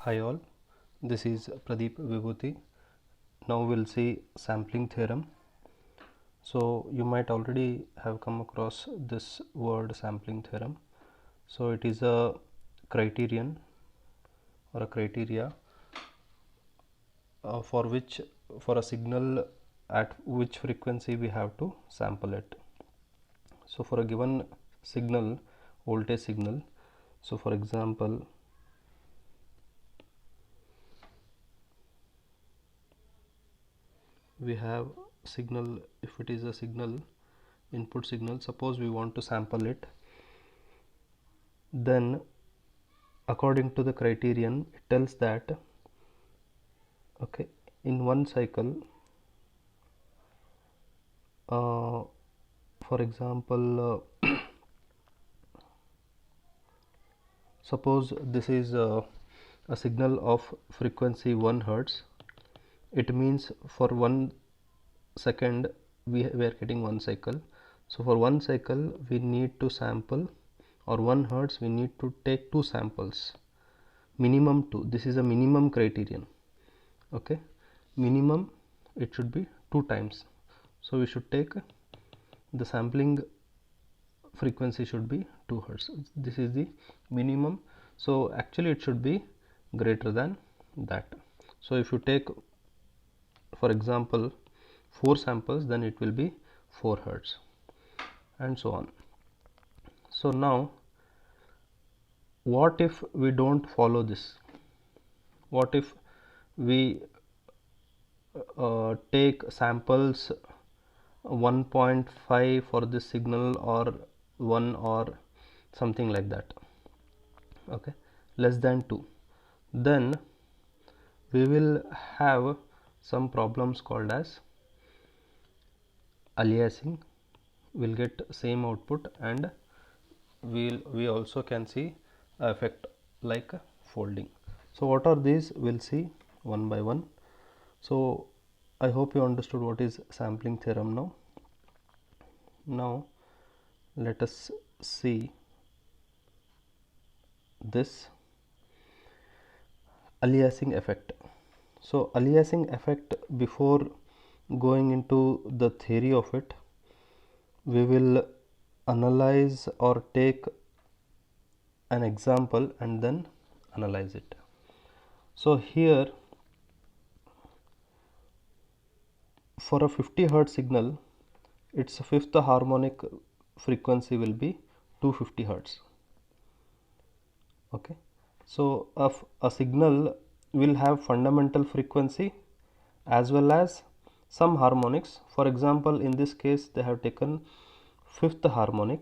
Hi all, this is Pradeep Vibhuti. Now we'll see sampling theorem. So you might already have come across this word sampling theorem. So it is a criterion or a criteria for a signal at which frequency we have to sample it. So for a given signal, voltage signal, so for example we have signal. If it is a signal, input signal, suppose we want to sample it, then according to the criterion it tells that okay, in one cycle, for example, suppose this is a signal of frequency 1 hertz. It means for 1 second we are getting 1 cycle. So for 1 cycle we need to sample, or 1 hertz we need to take 2 samples, minimum 2. This is a minimum criterion. Okay, minimum it should be 2 times. So we should take the sampling frequency should be 2 hertz. This is the minimum. So actually it should be greater than that. So if you take, for example, 4 samples, then it will be 4 hertz and so on. So now what if we don't follow this? What if we take samples 1.5 for this signal, or 1, or something like that, okay, less than 2, then we will have some problems called as aliasing. We'll get same output, and we also can see effect like folding. So what are these? We'll see one by one. So I hope you understood what is sampling theorem now. Now let us see this aliasing effect. So aliasing effect, before going into the theory of it, we will analyze or take an example and then analyze it. So here for a 50 hertz signal, its fifth harmonic frequency will be 250 hertz. Okay, so a signal will have fundamental frequency as well as some harmonics. For example, in this case they have taken fifth harmonic.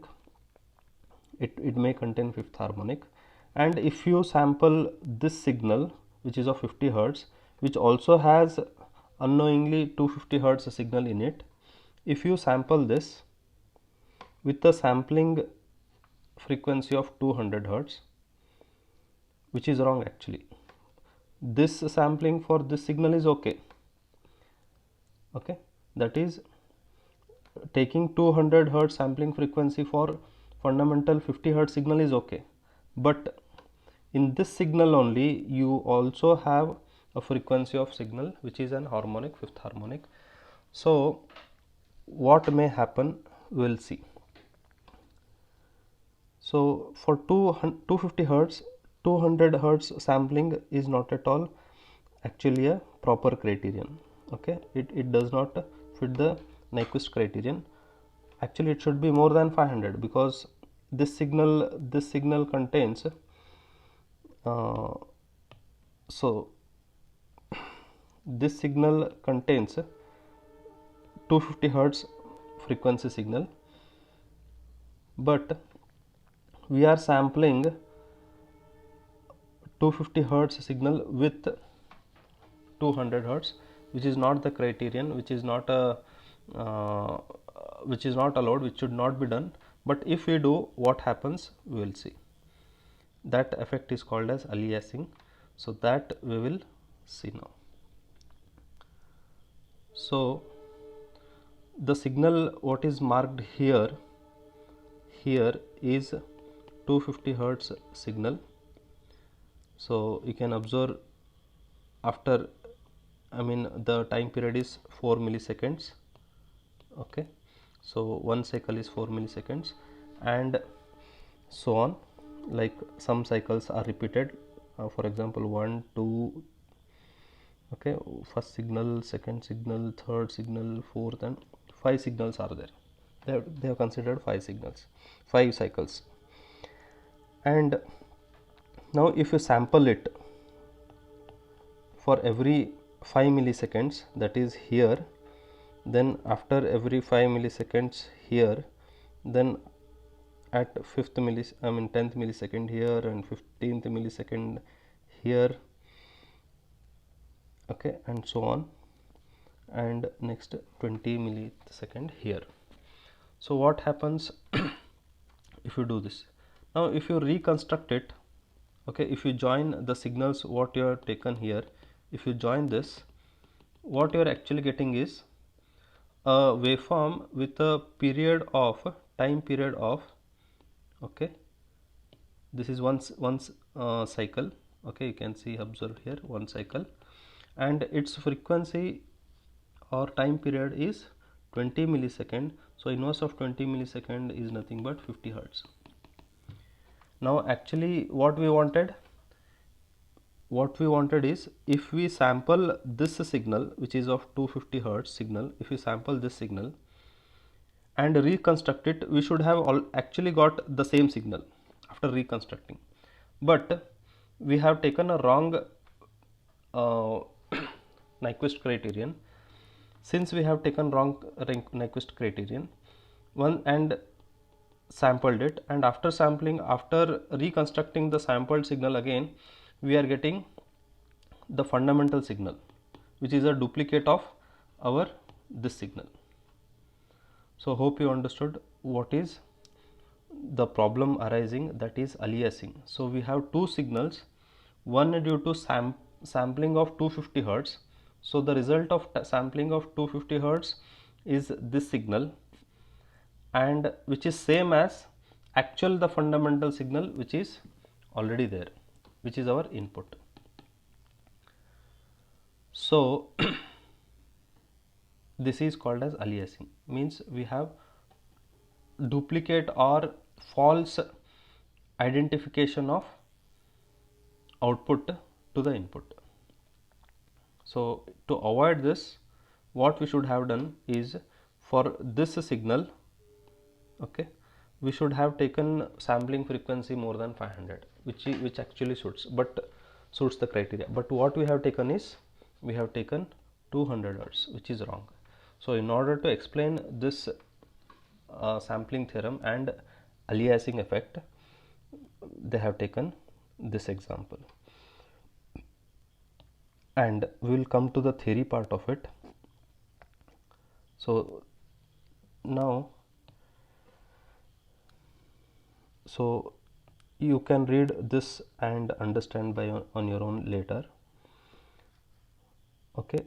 It may contain fifth harmonic, and if you sample this signal which is of 50 hertz, which also has unknowingly 250 hertz signal in it, if you sample this with a sampling frequency of 200 hertz, which is wrong actually. This sampling for this signal is okay. Okay, that is, taking 200 hertz sampling frequency for fundamental 50 hertz signal is okay, but in this signal only you also have a frequency of signal which is an harmonic, fifth harmonic. So what may happen, we will see. So for 250 hertz, 200 hertz sampling is not at all actually a proper criterion. Okay, it does not fit the Nyquist criterion. Actually it should be more than 500, because this signal contains so this signal contains 250 hertz frequency signal, but we are sampling 250 hertz signal with 200 hertz, which is not the criterion, which is not allowed, which should not be done. But if we do, what happens, we will see. That effect is called as aliasing. So that we will see now. So the signal what is marked here is 250 hertz signal, So you can observe after, the time period is 4 milliseconds. Okay, so one cycle is 4 milliseconds, and so on. Like some cycles are repeated, for example 1 2, okay, first signal, second signal, third signal, fourth, and 5 signals are there. They have considered 5 signals, 5 cycles. And now if you sample it for every 5 milliseconds, that is here, then after every 5 milliseconds here, then at 10th millisecond here, and 15th millisecond here, okay, and so on, and next 20 millisecond here. So what happens if you do this? Now if you reconstruct it, okay, if you join the signals what you have taken here, if you join this, what you are actually getting is a waveform with a time period of, okay, this is one cycle, okay, you can see, observe here, one cycle, and its frequency or time period is 20 millisecond. So inverse of 20 millisecond is nothing but 50 hertz. Now actually what we wanted is, if we sample this signal which is of 250 hertz signal, if we sample this signal and reconstruct it, we should have actually got the same signal after reconstructing, but we have taken a wrong Nyquist criterion. Since we have taken wrong Nyquist criterion and sampled it, and after reconstructing the sampled signal again, we are getting the fundamental signal which is a duplicate of our this signal. So hope you understood what is the problem arising, that is aliasing. So we have two signals, one due to sampling of 250 hertz. So the result of sampling of 250 hertz is this signal, and which is same as actual the fundamental signal which is already there, which is our input. So this is called as aliasing, means we have duplicate or false identification of output to the input. So to avoid this, what we should have done is, for this signal, okay, we should have taken sampling frequency more than 500, which actually suits the criteria. But what we have taken is, we have taken 200 hertz, which is wrong. So in order to explain this sampling theorem and aliasing effect, they have taken this example, and we will come to the theory part of it. So now, so you can read this and understand on your own later. Okay,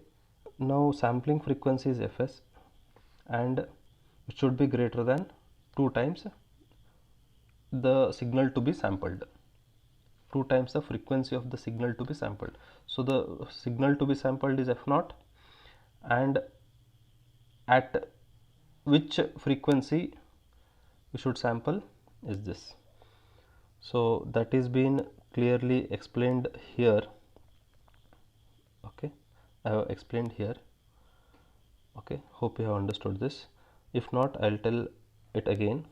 now sampling frequency is fs, and it should be greater than 2 times the signal to be sampled, 2 times the frequency of the signal to be sampled. So the signal to be sampled is f naught, and at which frequency we should sample is this. So that is been clearly explained here. Okay, I have explained here. Okay, hope you have understood this. If not, I'll tell it again.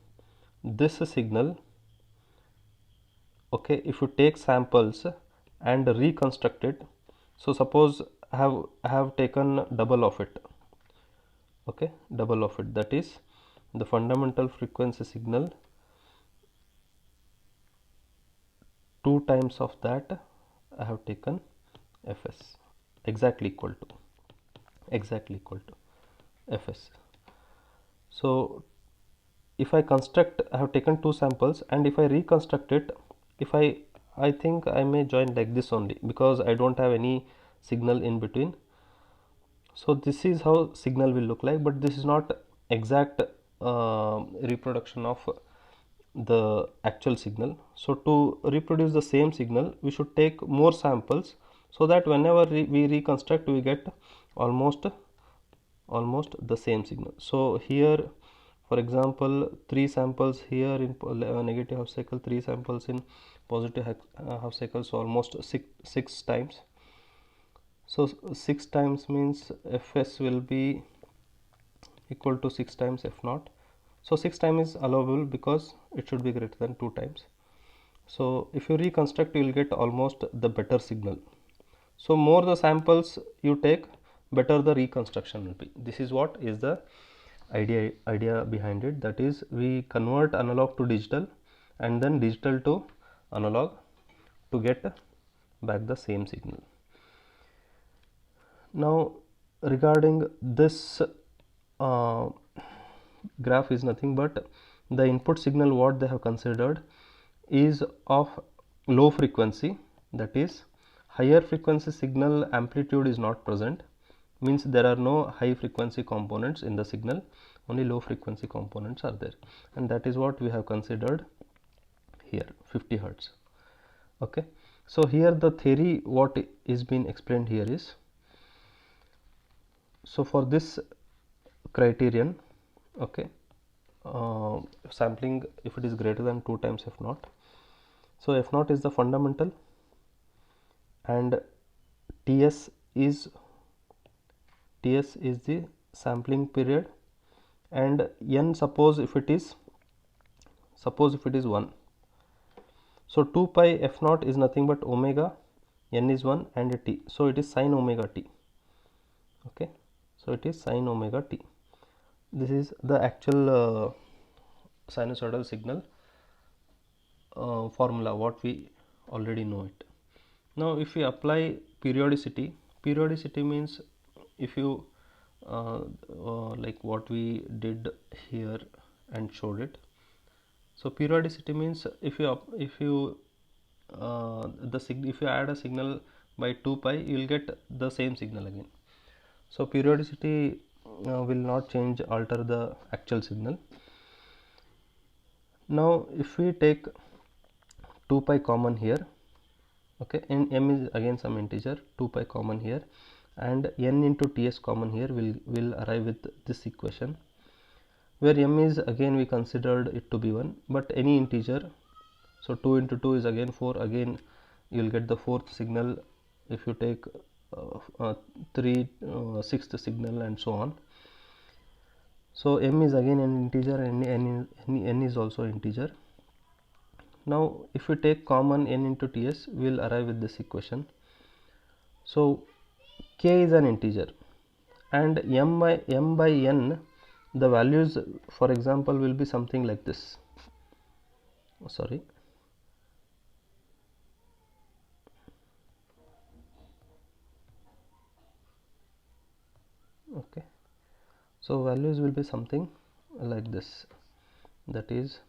This signal, okay, if you take samples and reconstruct it, so suppose I have taken double of it, okay, double of it, that is the fundamental frequency signal, 2 times of that I have taken fs, exactly equal to fs. So if I construct, I have taken 2 samples, and if I reconstruct it, if I think I may join like this only, because I don't have any signal in between. So this is how signal will look like, but this is not exact reproduction of the actual signal. So to reproduce the same signal, we should take more samples, so that whenever we reconstruct, we get almost the same signal. So here, for example, 3 samples here in negative half cycle, 3 samples in positive half cycle, so almost 6 times. So 6 times means Fs will be equal to 6 times F naught. So 6 times is allowable because it should be greater than 2 times. So if you reconstruct, you will get almost the better signal. So more the samples you take, better the reconstruction will be. This is what is the idea behind it. That is, we convert analog to digital and then digital to analog to get back the same signal. Now regarding this graph is nothing but the input signal what they have considered is of low frequency, that is higher frequency signal amplitude is not present, means there are no high frequency components in the signal, only low frequency components are there, and that is what we have considered here, 50 Hertz. Okay, so here the theory what is being explained here is, so for this criterion, okay, sampling if it is greater than 2 times F naught, so F naught is the fundamental and TS is the sampling period, and n suppose if it is 1. So 2 pi F naught is nothing but omega, n is 1 and t, so it is sine omega t. Okay, so it is sine omega t. This is the actual sinusoidal signal formula what we already know it. Now if we apply periodicity means, if you like what we did here and showed it. So periodicity means if you if you add a signal by 2 pi, you will get the same signal again. So periodicity will not alter the actual signal. Now if we take 2 pi common here, okay, and m is again some integer, 2 pi common here, and n into ts common here, will arrive with this equation, where m is again we considered it to be 1, but any integer. So 2 into 2 is again 4, again you will get the fourth signal if you take 6th signal and so on. So m is again an integer and n is also integer. Now if we take common n into ts, we will arrive with this equation. So k is an integer and m by n, the values for example will be something like this. Sorry, okay, so values will be something like this, that is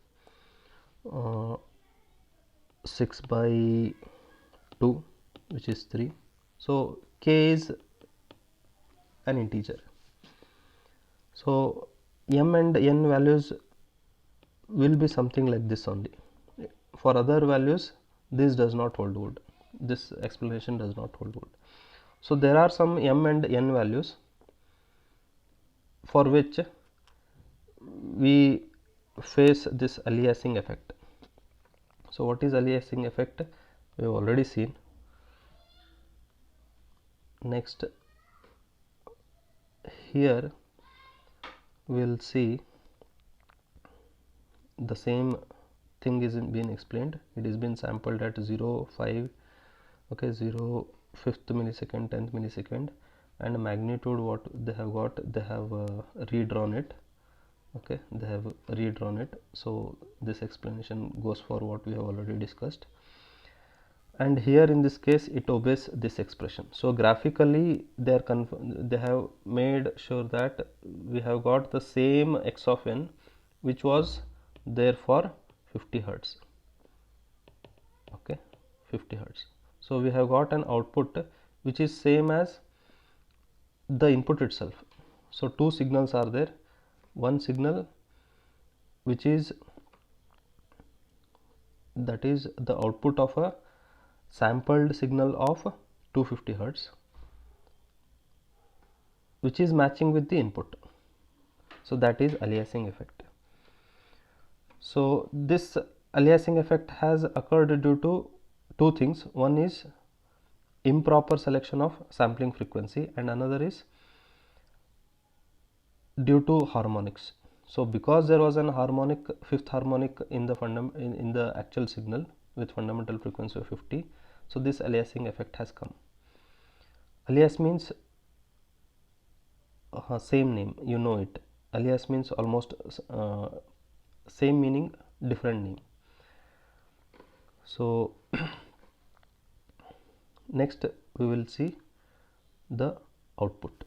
6 by 2, which is 3. So k is an integer, so m and n values will be something like this only. For other values this does not hold good, this explanation does not hold good. So there are some m and n values for which we face this aliasing effect. So what is aliasing effect? We have already seen. Next, here we will see the same thing is being explained. It is been sampled at 0, 5, okay, 0, 5th millisecond, 10th millisecond, and magnitude what they have got, they have redrawn it. Okay, they have redrawn it. So this explanation goes for what we have already discussed, and here in this case it obeys this expression. So graphically they have made sure that we have got the same x of n which was there for 50 Hertz. Okay, 50 Hertz. So we have got an output which is same as the input itself. So two signals are there, one signal which is that is the output of a sampled signal of 250 Hertz, which is matching with the input. So that is aliasing effect. So this aliasing effect has occurred due to two things. One is improper selection of sampling frequency, and another is due to harmonics. So because there was an harmonic, fifth harmonic in the actual signal with fundamental frequency of 50, so this aliasing effect has come. Alias means same name, you know it. Alias means almost same meaning, different name. So next we will see the output.